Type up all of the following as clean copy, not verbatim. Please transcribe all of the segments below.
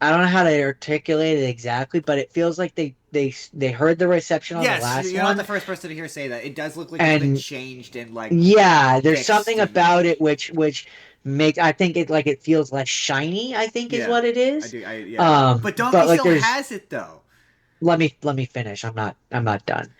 I don't know how to articulate it exactly, but it feels like they heard the reception on the Yes, last you're not the one, first person to hear say that. It does look like it's been and changed and like yeah, there's fixed something and about it which makes I think it feels less shiny. I think is yeah, what it I is. do. Yeah, but Donkey But like still there's has it though. let me finish. I'm not done.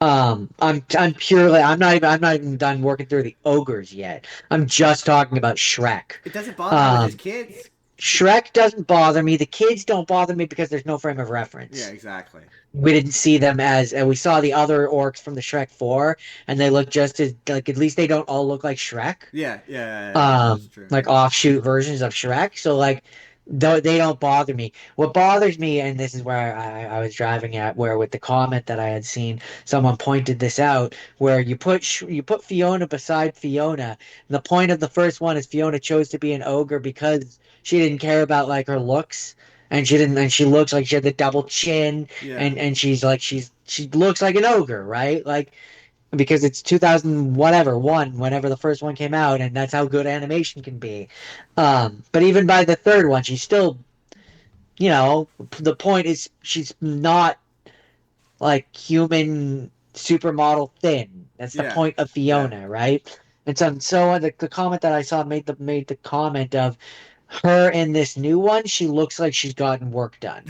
I'm not even done working through the ogres yet. I'm just talking about Shrek. It doesn't bother me with his Um, kids. Shrek doesn't bother me. The kids don't bother me because there's no frame of Yeah, reference. exactly. We didn't see them as, and we saw the other orcs from the Shrek 4, and they look just as like at least they don't all look like Shrek. That's true. Like offshoot versions of Shrek. So like they don't bother me. What bothers me, and this is where I was driving at, where with the comment that I had seen, someone pointed this out, where you put Fiona beside Fiona. And the point of the first one is Fiona chose to be an ogre because she didn't care about like her looks. And she looks like she had the double chin, Yeah, and she looks like an ogre, right? Like because it's 2000 whatever one whenever the first one came out, and that's how good animation can be. But even by the third one, she's still, the point is she's not like human supermodel thin. That's the yeah, point of yeah, Fiona, right? And so the comment that I saw made the comment of her in this new one, she looks like she's gotten work done.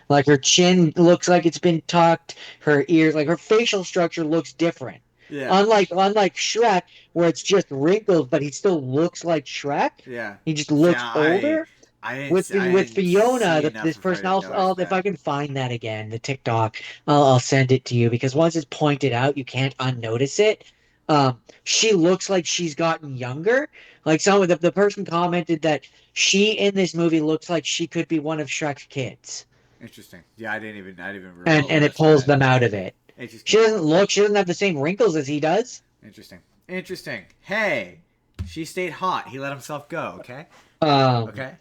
Like her chin looks like it's been tucked, her ears, like her facial structure looks different. yeah, Unlike Shrek, where it's just wrinkles, but he still looks like Shrek. yeah. He just See, looks older. I With didn't see Fiona, enough this of her person, to notice if I that. can find that again, the TikTok, I'll send it to you because once it's pointed out, you can't unnotice it. She looks like she's gotten younger. Like the person commented that she in this movie looks like she could be one of Shrek's kids, Interesting. Yeah, I didn't even and remotely and it notice pulls that. them out of it. Interesting. She doesn't have the same wrinkles as he does. Interesting. Interesting. Hey, she stayed hot. He let himself go. Okay. Um, Okay.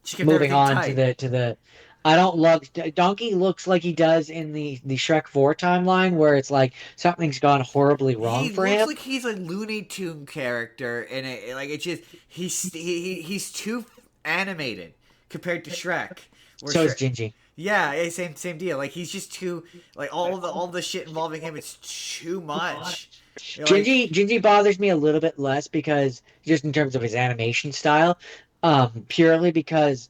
She kept moving everything on to tight. the I don't love Donkey looks like he does in the Shrek 4 timeline where it's like something's gone horribly wrong He for looks him. like he's a Looney Tune character, and it like it's just he's too animated compared to Shrek. Where So is Shrek, Gingy. yeah, same deal. Like he's just too like all the shit involving him. It's too much. Like Gingy bothers me a little bit less because just in terms of his animation style, purely because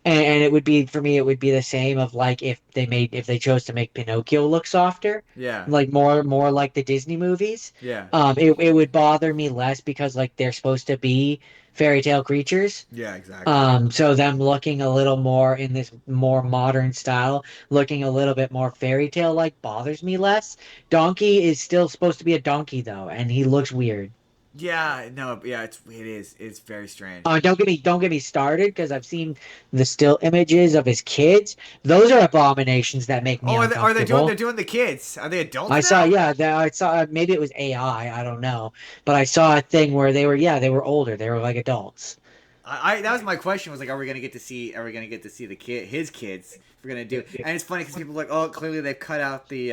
and it would be for me it would be the same of like if they chose to make Pinocchio look softer, yeah, like more like the Disney movies. yeah, It would bother me less because like they're supposed to be fairy tale creatures. yeah, exactly. So them looking a little more in this more modern style, looking a little bit more fairy tale like bothers me less. Donkey is still supposed to be a donkey though, and he looks weird. Yeah, no, yeah, it's very strange. Don't get me started because I've seen the still images of his kids. Those are abominations that make me Oh, are they doing? They're uncomfortable. doing the kids. Are they adults I saw, now? yeah, I saw maybe it was AI, I don't know, but I saw a thing where they were older, they were like adults. I that was my question. Was like, are we gonna get to see his kids? If we're gonna do, and it's funny because people are like, oh, clearly they've cut out the.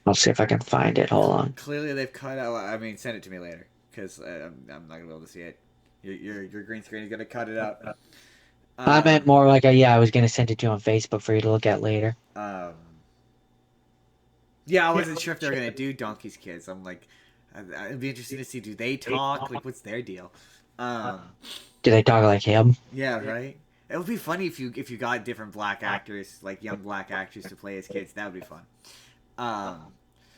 I'll see if I can find it. Hold on. Clearly they've cut out. I mean, send it to me later because I'm not gonna be able to see it. Your green screen is gonna cut it out. I meant Um, more like I was gonna send it to you on Facebook for you to look at later. um, yeah, I wasn't sure if they were gonna do Donkey's kids. I'm like, it'd be interesting to see. Do they talk? Like, what's their deal? Um, Do they talk like him? yeah, right. It would be funny if you got different black actors, like young black actors, to play as kids. That would be fun. Um,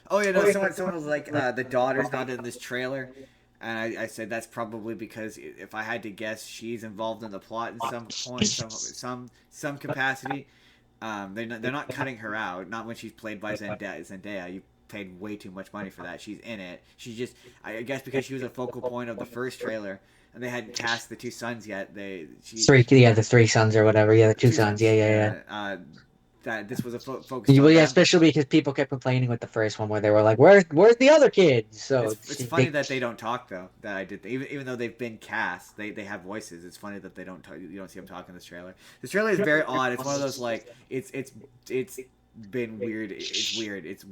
oh yeah, no. Someone was like, the daughter's not in this trailer, and I said that's probably because if I had to guess, she's involved in the plot in some point, some capacity. They're not cutting her out. Not when she's played by Zendaya. You paid way too much money for that. She's in it. She's just, I guess, because she was a focal point of the first trailer, and they hadn't cast the two sons yet. The 3 sons or whatever. Yeah, the two sons. Yeah, yeah, yeah. That this was a focus Well, on yeah, them. especially because people kept complaining with the first one where they were like, "Where's the other kids?" So It's funny that they don't talk though. That I did even though they've been cast, they have voices. It's funny that they don't talk. You don't see them talk in this trailer. This trailer is very odd. It's one of those like it's been weird. It's weird. It's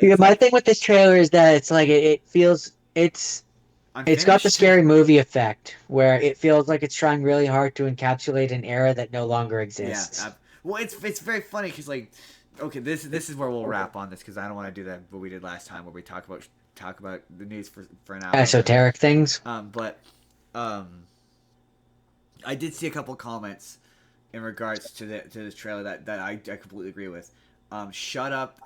yeah, my like thing with this trailer is that it's like it feels it's It's got the Unfinished? scary movie effect where it feels like it's trying really hard to encapsulate an era that no longer Yeah. exists. Well, it's very funny because like, okay, this is where we'll wrap on this because I don't want to do that what we did last time where we talk about the news for an hour. Esoteric things. But I did see a couple comments in regards to this trailer that I completely agree with. Shut up.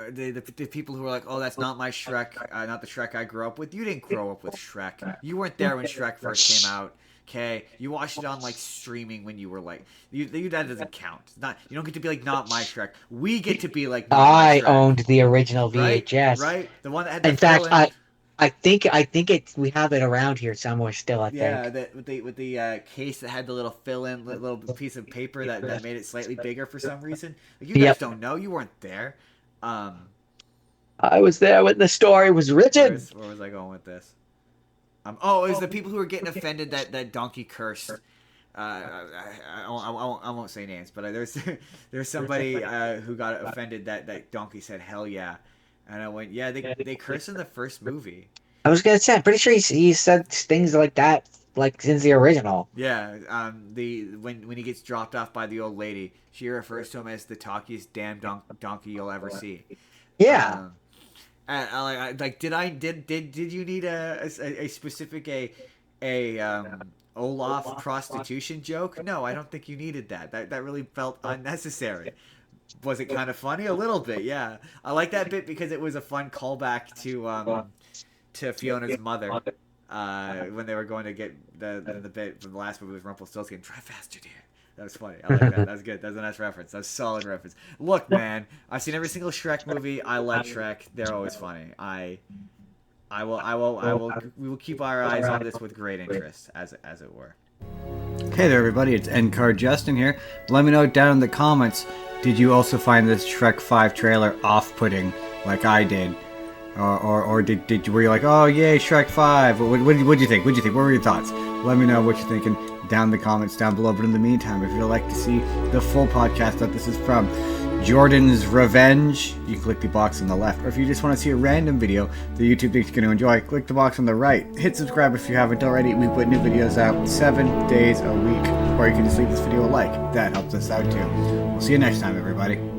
The people who are like, oh, that's not my Shrek, not the Shrek I grew up with. You didn't grow up with Shrek. You weren't there when Shrek first came out. Okay, you watched it on like streaming when you were like, that doesn't count. It's not, you don't get to be like not my Shrek. We get to be like not my I Shrek. owned the original Right? VHS. Right? The one that had the In fact, fill-in- I think it's we have it around here somewhere still. I Yeah, think. with the case that had the little fill-in little piece of paper that made it slightly bigger for some reason. Like, you guys Yep. don't know. You weren't there. I was there when the story was written. Where was I going with this? Oh, it was the people who were getting offended that Donkey cursed. I won't say names, but there's somebody who got offended that Donkey said hell yeah, and I went, yeah, they curse in the first movie. I was gonna say, I'm pretty sure he said things like that like since the original. Yeah, when he gets dropped off by the old lady, she refers to him as the talkiest damn donkey you'll ever see. Yeah. And did you need a specific Olaf prostitution joke? No, I don't think you needed that. That really felt unnecessary. Was it kind of funny? A little bit, yeah. I like that bit because it was a fun callback to Fiona's mother when they were going to get the bit from the last movie with Rumpelstiltskin. Drive faster, dear. That was funny. I like that. That's good. That's a nice reference. That's a solid reference. Look, man, I've seen every single Shrek movie. I like Shrek. They're always funny. We will keep our eyes on this with great interest, as it were. Hey there, everybody. It's NCard Justin here. Let me know down in the comments. Did you also find this Shrek 5 trailer off-putting, like I did, or did were you like, oh yay, Shrek 5? What did you think? What were your thoughts? Let me know what you're thinking down in the comments down below. But in the meantime, if you'd like to see the full podcast that this is from, Jordan's Revenge, you click the box on the left. Or if you just want to see a random video that YouTube thinks you're going to enjoy, click the box on the right. Hit subscribe if you haven't already. We put new videos out 7 days a week. Or you can just leave this video a like. That helps us out too. We'll see you next time, everybody.